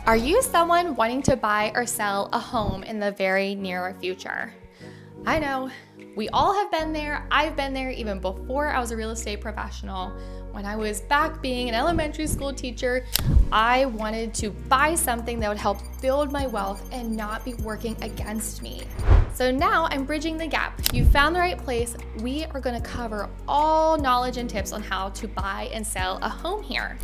Are you someone wanting to buy or sell a home in the very near future? I know, we all have been there. I've been there even before I was a real estate professional. When I was back being an elementary school teacher, I wanted to buy something that would help build my wealth and not be working against me. So now I'm bridging the gap. You found the right place. We are going to cover all knowledge and tips on how to buy and sell a home here.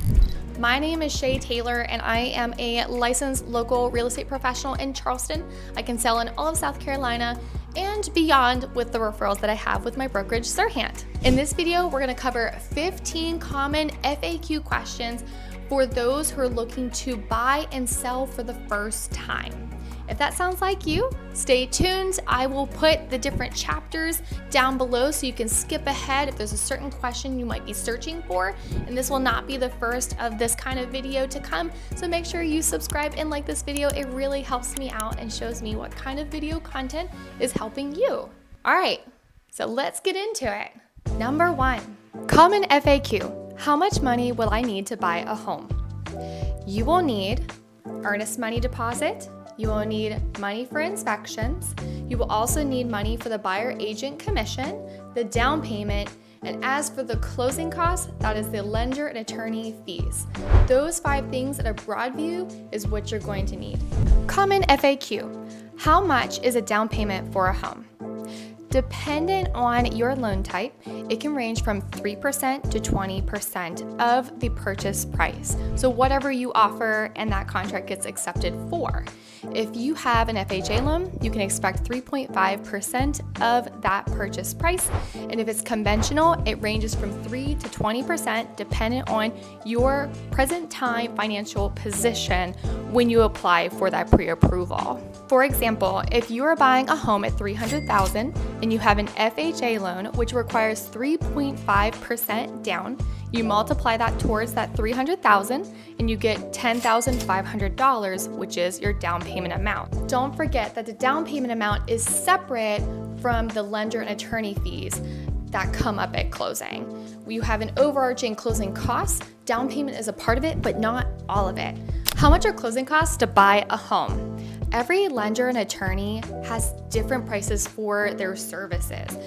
My name is Shae Taylor, and I am a licensed local real estate professional in Charleston. I can sell in all of South Carolina and beyond with the referrals that I have with my brokerage, Serhant. In this video, we're gonna cover 15 common FAQ questions for those who are looking to buy and sell for the first time. If that sounds like you, stay tuned. I will put the different chapters down below so you can skip ahead if there's a certain question you might be searching for. And this will not be the first of this kind of video to come. So make sure you subscribe and like this video. It really helps me out and shows me what kind of video content is helping you. All right, so let's get into it. Number 1, common FAQ. How much money will I need to buy a home? You will need earnest money deposit. You will need money for inspections. You will also need money for the buyer agent commission, the down payment, and as for the closing costs, that is the lender and attorney fees. Those 5 things at a broad view is what you're going to need. Common FAQ. How much is a down payment for a home? Dependent on your loan type, it can range from 3% to 20% of the purchase price. So whatever you offer and that contract gets accepted for. If you have an FHA loan, you can expect 3.5% of that purchase price. And if it's conventional, it ranges from 3 to 20% dependent on your present time financial position when you apply for that pre-approval. For example, if you are buying a home at $300,000 and you have an FHA loan, which requires 3.5% down, you multiply that towards that $300,000 and you get $10,500, which is your down payment amount. Don't forget that the down payment amount is separate from the lender and attorney fees that come up at closing. You have an overarching closing cost. Down payment is a part of it, but not all of it. How much are closing costs to buy a home? Every lender and attorney has different prices for their services,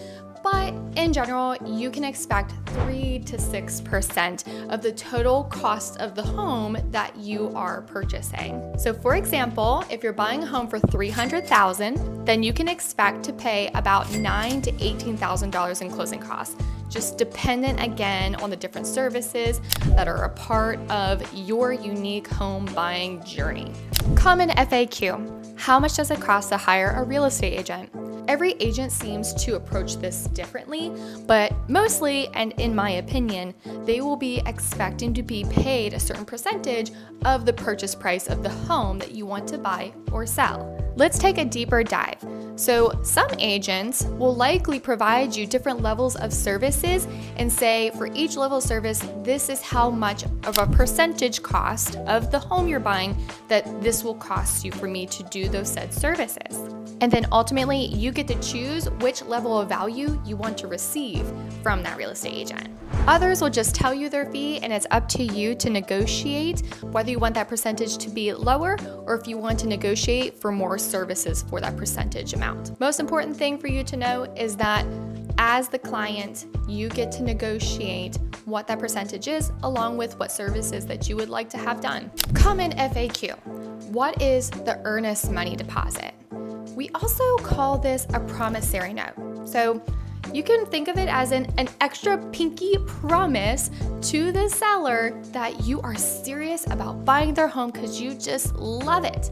but in general, you can expect 3 to 6% of the total cost of the home that you are purchasing. So for example, if you're buying a home for $300,000, then you can expect to pay about $9,000 to $18,000 in closing costs, just dependent again on the different services that are a part of your unique home buying journey. Common FAQ. How much does it cost to hire a real estate agent? Every agent seems to approach this differently, but mostly, and in my opinion, they will be expecting to be paid a certain percentage of the purchase price of the home that you want to buy or sell. Let's take a deeper dive. So some agents will likely provide you different levels of services and say for each level of service, this is how much of a percentage cost of the home you're buying that this will cost you for me to do those said services. And then ultimately, you get to choose which level of value you want to receive from that real estate agent. Others will just tell you their fee, and it's up to you to negotiate whether you want that percentage to be lower or if you want to negotiate for more services for that percentage amount. Most important thing for you to know is that as the client, you get to negotiate what that percentage is along with what services that you would like to have done. Common FAQ. What is the earnest money deposit? We also call this a promissory note. So you can think of it as an extra pinky promise to the seller that you are serious about buying their home because you just love it.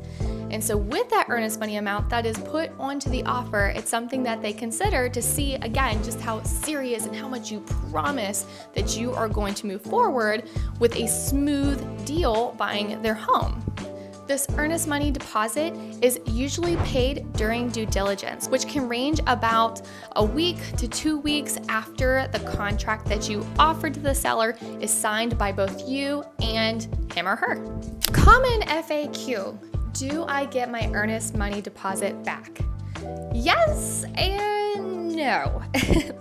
And so with that earnest money amount that is put onto the offer, it's something that they consider to see, again, just how serious and how much you promise that you are going to move forward with a smooth deal buying their home. This earnest money deposit is usually paid during due diligence, which can range about a week to 2 weeks after the contract that you offered to the seller is signed by both you and him or her. Common FAQ. Do I get my earnest money deposit back? Yes and No.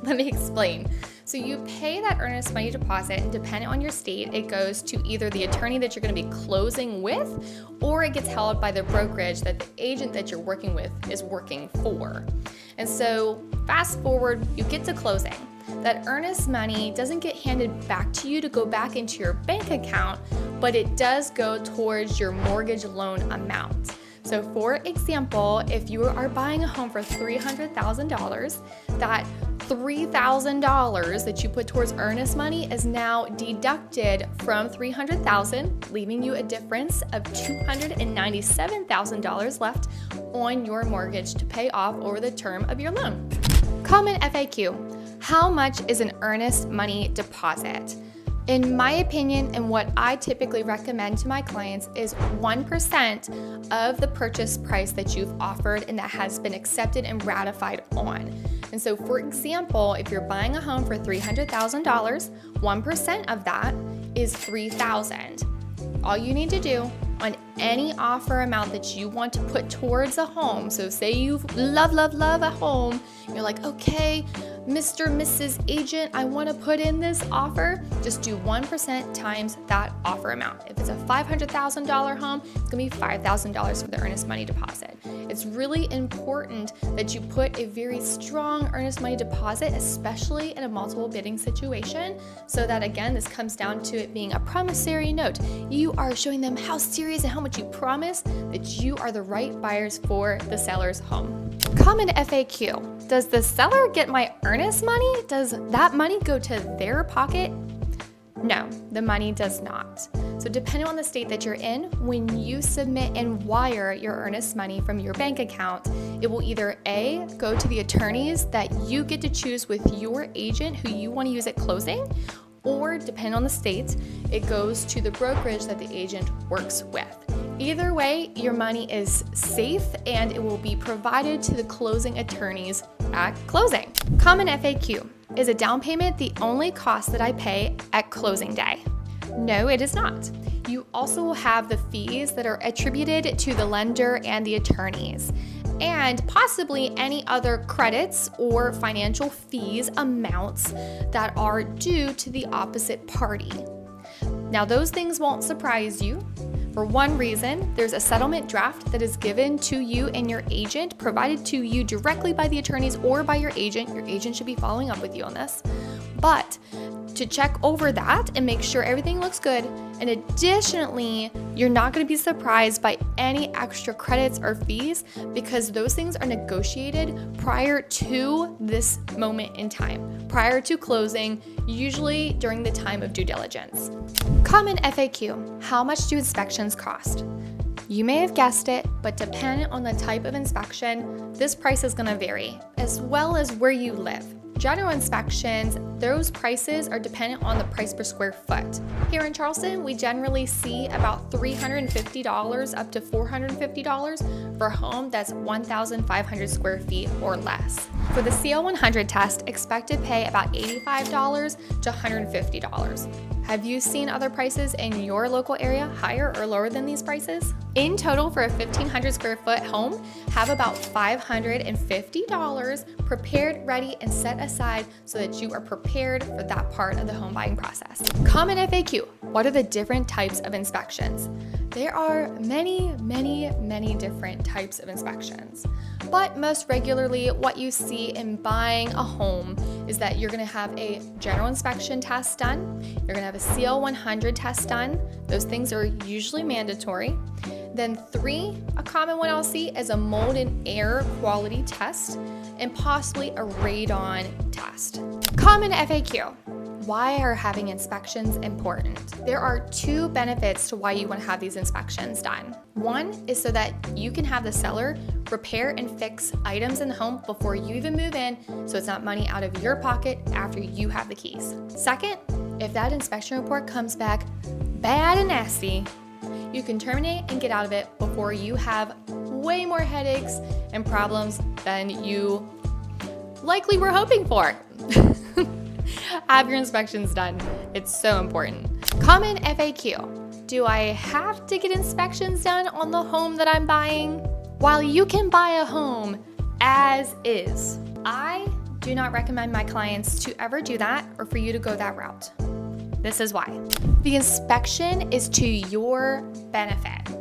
Let me explain. So you pay that earnest money deposit, and depending on your state, it goes to either the attorney that you're going to be closing with, or it gets held by the brokerage that the agent that you're working with is working for. And so fast forward, you get to closing. That earnest money doesn't get handed back to you to go back into your bank account, but it does go towards your mortgage loan amount. So for example, if you are buying a home for $300,000, that $3,000 that you put towards earnest money is now deducted from $300,000, leaving you a difference of $297,000 left on your mortgage to pay off over the term of your loan. Common FAQ: how much is an earnest money deposit? In my opinion, and what I typically recommend to my clients, is 1% of the purchase price that you've offered and that has been accepted and ratified on. And so, for example, if you're buying a home for $300,000, 1% of that is $3,000. All you need to do on any offer amount that you want to put towards a home, so say you love a home, you're like, okay, Mr. Mrs. Agent, I want to put in this offer, just do 1% times that offer amount. If it's a $500,000 home, it's going to be $5,000 for the earnest money deposit. It's really important that you put a very strong earnest money deposit, especially in a multiple bidding situation, so that, again, this comes down to it being a promissory note. You are showing them how serious and how much you promise that you are the right buyers for the seller's home. Common FAQ: does the seller get my earnest money? Does that money go to their pocket? No, the money does not. So depending on the state that you're in, when you submit and wire your earnest money from your bank account, it will either A, go to the attorneys that you get to choose with your agent who you want to use at closing, or depending on the state, it goes to the brokerage that the agent works with. Either way, your money is safe and it will be provided to the closing attorneys at closing. Common FAQ: is a down payment the only cost that I pay at closing day? No, it is not. You also will have the fees that are attributed to the lender and the attorneys, and possibly any other credits or financial fees amounts that are due to the opposite party. Now, those things won't surprise you. For one reason, there's a settlement draft that is given to you and your agent, provided to you directly by the attorneys or by your agent. Your agent should be following up with you on this. But to check over that and make sure everything looks good, and additionally, you're not going to be surprised by any extra credits or fees, because those things are negotiated prior to this moment in time, prior to closing, usually during the time of due diligence. Common FAQ: how much do inspections cost? You may have guessed it, but depending on the type of inspection, this price is going to vary, as well as where you live. General inspections, those prices are dependent on the price per square foot. Here in Charleston, we generally see about $350 up to $450 for a home that's 1,500 square feet or less. For the CL100 test, expect to pay about $85 to $150. Have you seen other prices in your local area higher or lower than these prices? In total, for a 1,500 square foot home, have about $550 prepared, ready, and set aside so that you are prepared for that part of the home buying process. Common FAQ: what are the different types of inspections? There are many different types of inspections, but most regularly what you see in buying a home is that you're going to have a general inspection test done, you're going to have a CL100 test done. Those things are usually mandatory. Then 3, a common one I'll see is a mold and air quality test, and possibly a radon test. Common FAQ: why are having inspections important? There are 2 benefits to why you want to have these inspections done. One is so that you can have the seller repair and fix items in the home before you even move in, so it's not money out of your pocket after you have the keys. Second, if that inspection report comes back bad and nasty, you can terminate and get out of it before you have way more headaches and problems than you likely were hoping for. Have your inspections done. It's so important. Common FAQ: do I have to get inspections done on the home that I'm buying? While you can buy a home as is, I do not recommend my clients to ever do that or for you to go that route. This is why. The inspection is to your benefit.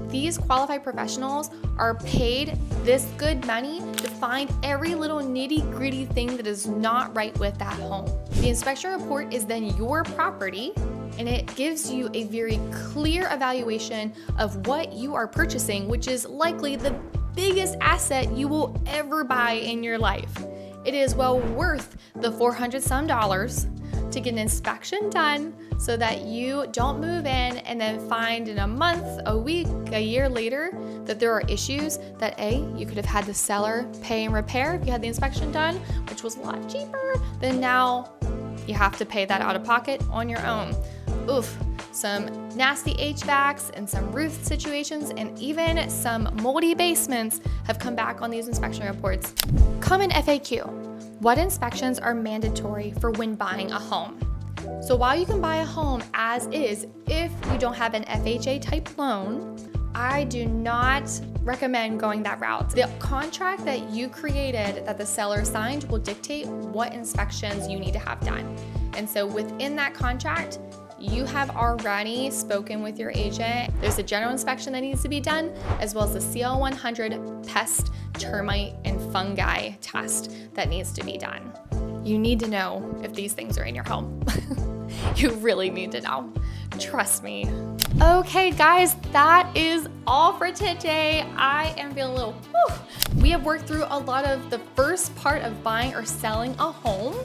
These qualified professionals are paid this good money to find every little nitty-gritty thing that is not right with that home. The inspection report is then your property, and it gives you a very clear evaluation of what you are purchasing, which is likely the biggest asset you will ever buy in your life. It is well worth the $400 some to get an inspection done so that you don't move in and then find in a month, a week, a year later that there are issues that you could have had the seller pay and repair if you had the inspection done, which was a lot cheaper, then now you have to pay that out of pocket on your own. Oof, some nasty HVACs and some roof situations and even some moldy basements have come back on these inspection reports. Common FAQ. What inspections are mandatory for when buying a home? So while you can buy a home as is if you don't have an FHA type loan, I do not recommend going that route. The contract that you created that the seller signed will dictate what inspections you need to have done. And so within that contract, you have already spoken with your agent. There's a general inspection that needs to be done, as well as the CL100 pest, termite, and fungi test that needs to be done. You need to know if these things are in your home. You really need to know. Trust me. Okay, guys, that is all for today. I am feeling a little, We have worked through a lot of the first part of buying or selling a home.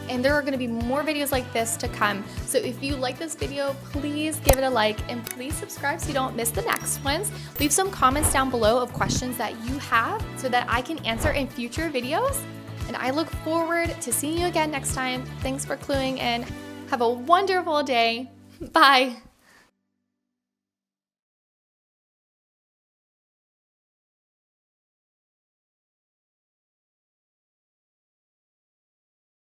And there are going to be more videos like this to come. So if you like this video, please give it a like and please subscribe so you don't miss the next ones. Leave some comments down below of questions that you have so that I can answer in future videos. And I look forward to seeing you again next time. Thanks for cluing in. Have a wonderful day. Bye.